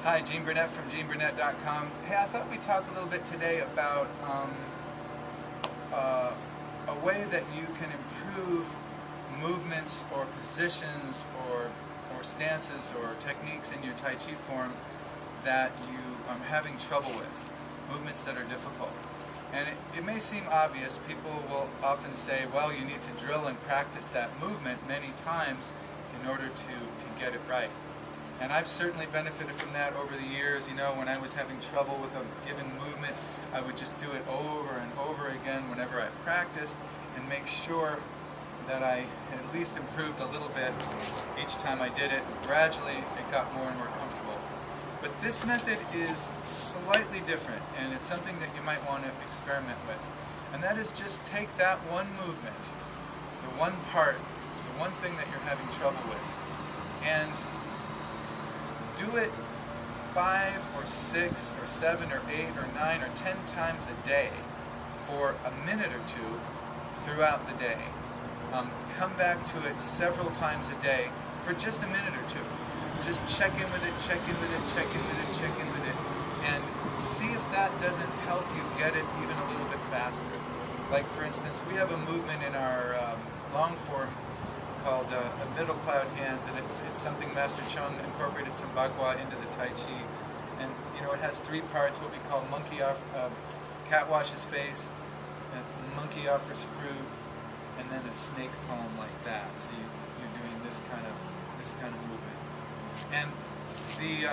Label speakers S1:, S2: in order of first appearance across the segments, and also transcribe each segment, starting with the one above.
S1: Hi, Gene Burnett from GeneBurnett.com. Hey, I thought we'd talk a little bit today about a way that you can improve movements or positions or stances or techniques in your Tai Chi form that you are having trouble with, movements that are difficult. And it may seem obvious. People will often say, well, you need to drill and practice that movement many times in order to get it right. And I've certainly benefited from that over the years. You know, when I was having trouble with a given movement, I would just do it over and over again whenever I practiced and make sure that I at least improved a little bit each time I did it. Gradually, it got more and more comfortable. But this method is slightly different, and it's something that you might want to experiment with. And that is just take that one movement, the one part, the one thing that you're having trouble with, and do it 5 or 6 or 7 or 8 or 9 or 10 times a day for a minute or two throughout the day. Come back to it several times a day for just a minute or two. Just check in with it, check in with it, check in with it, check in with it, and see if that doesn't help you get it even a little bit faster. Like, for instance, we have a movement in our long form called middle cloud hands, and it's something Master Chung incorporated some Bagua into the Tai Chi. And you know, it has 3 parts, what we call cat washes face, monkey offers fruit, and then a snake palm like that. So you're doing this kind of movement. And the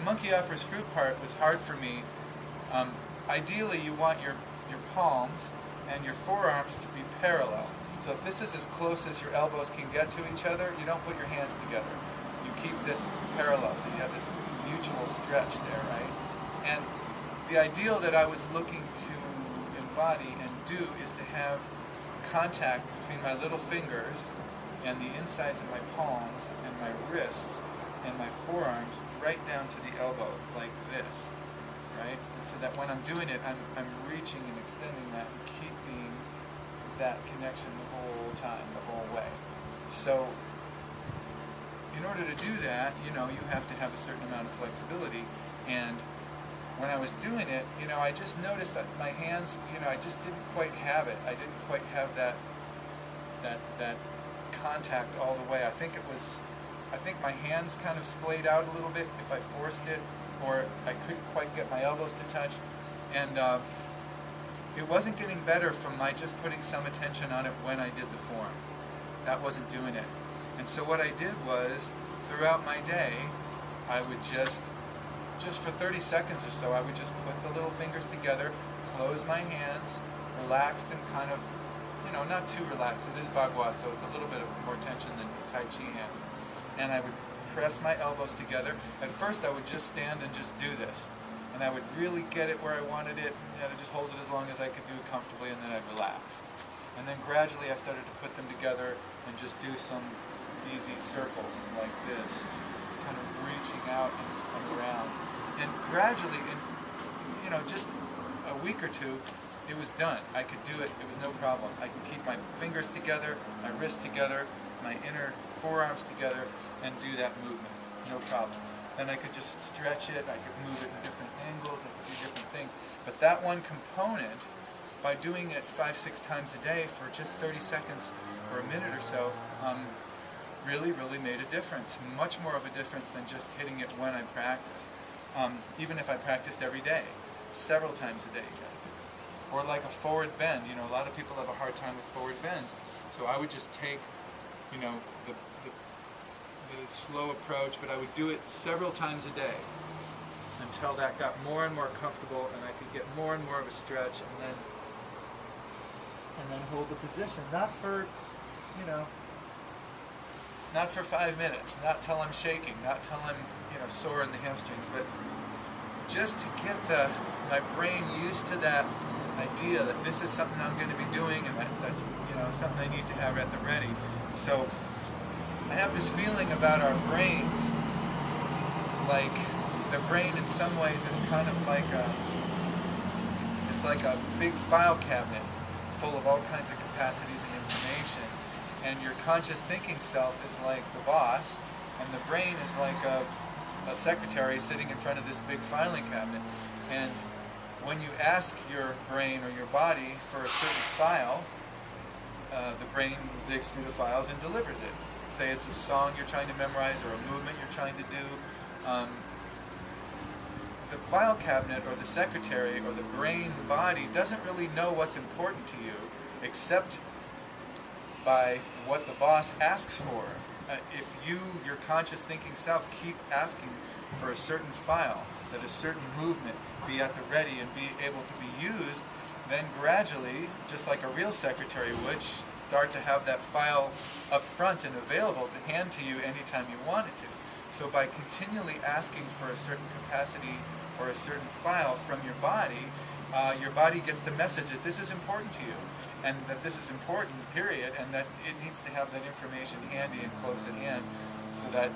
S1: monkey offers fruit part was hard for me. Ideally, you want your palms and your forearms to be parallel. So if this is as close as your elbows can get to each other, you don't put your hands together. You keep this parallel, so you have this mutual stretch there, right? And the ideal that I was looking to embody and do is to have contact between my little fingers and the insides of my palms and my wrists and my forearms right down to the elbow, like this, right? And so that when I'm doing it, I'm reaching and extending that and keeping that connection the whole time, the whole way. So in order to do that, you know, you have to have a certain amount of flexibility. And when I was doing it, you know, I just noticed that my hands, you know, I just didn't quite have it. I didn't quite have that contact all the way. I think my hands kind of splayed out a little bit if I forced it, or I couldn't quite get my elbows to touch. And it wasn't getting better from my just putting some attention on it when I did the form. That wasn't doing it. And so what I did was, throughout my day, I would just for 30 seconds or so, I would just put the little fingers together, close my hands, relaxed and kind of, you know, not too relaxed. It is Bagua, so it's a little bit of more tension than Tai Chi hands. And I would press my elbows together. At first I would just stand and just do this. And I would really get it where I wanted it, and I'd just hold it as long as I could do it comfortably, and then I'd relax. And then gradually I started to put them together and just do some easy circles like this, kind of reaching out and around. And gradually, in, you know, just a week or two, it was done. I could do it. It was no problem. I could keep my fingers together, my wrists together, my inner forearms together, and do that movement. No problem. Then I could just stretch it. I could move it in different angles. I could do different things. But that one component, by doing it 5-6 times a day for just 30 seconds or a minute or so, really made a difference. Much more of a difference than just hitting it when I practiced. Even if I practiced every day, several times a day. Or like a forward bend. You know, a lot of people have a hard time with forward bends. So I would just take, you know, the slow approach, but I would do it several times a day until that got more and more comfortable, and I could get more and more of a stretch, and then hold the position. Not for, you know, not for 5 minutes, not till I'm shaking, not till I'm, you know, sore in the hamstrings, but just to get my brain used to that idea that this is something I'm going to be doing, and that's, you know, something I need to have at the ready. So I have this feeling about our brains, like the brain in some ways is kind of like it's like a big file cabinet full of all kinds of capacities and information. And your conscious thinking self is like the boss, and the brain is like a a secretary sitting in front of this big filing cabinet, and when you ask your brain or your body for a certain file, the brain digs through the files and delivers it. Say it's a song you're trying to memorize or a movement you're trying to do. The file cabinet or the secretary or the brain body doesn't really know what's important to you except by what the boss asks for. If you, your conscious thinking self, keep asking for a certain file, that a certain movement be at the ready and be able to be used, then gradually, just like a real secretary would, start to have that file up front and available to hand to you anytime you want it to. So by continually asking for a certain capacity or a certain file from your body gets the message that this is important to you, and that this is important, period, and that it needs to have that information handy and close at hand so that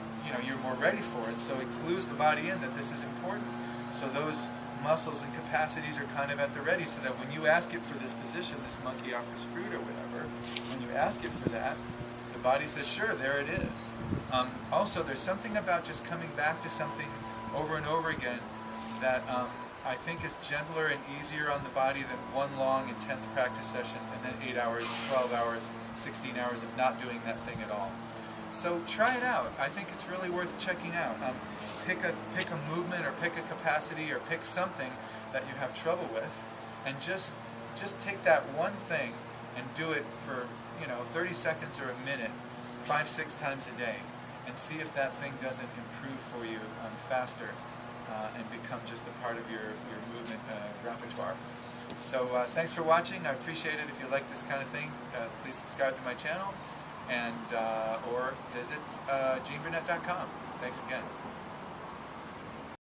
S1: you're more ready for it. So it clues the body in that this is important. So those muscles and capacities are kind of at the ready, so that when you ask it for this position, this monkey offers fruit or whatever, when you ask it for that, the body says, sure, there it is. Also, there's something about just coming back to something over and over again that I think is gentler and easier on the body than one long, intense practice session and then 8 hours, 12 hours, 16 hours of not doing that thing at all. So try it out. I think it's really worth checking out. Pick a movement or pick a capacity or pick something that you have trouble with, and just take that one thing and do it for 30 seconds or a minute, 5-6 times a day, and see if that thing doesn't improve for you faster and become just a part of your movement repertoire. So thanks for watching. I appreciate it. If you like this kind of thing, please subscribe to my channel and or visit GeneBurnett.com. Thanks again.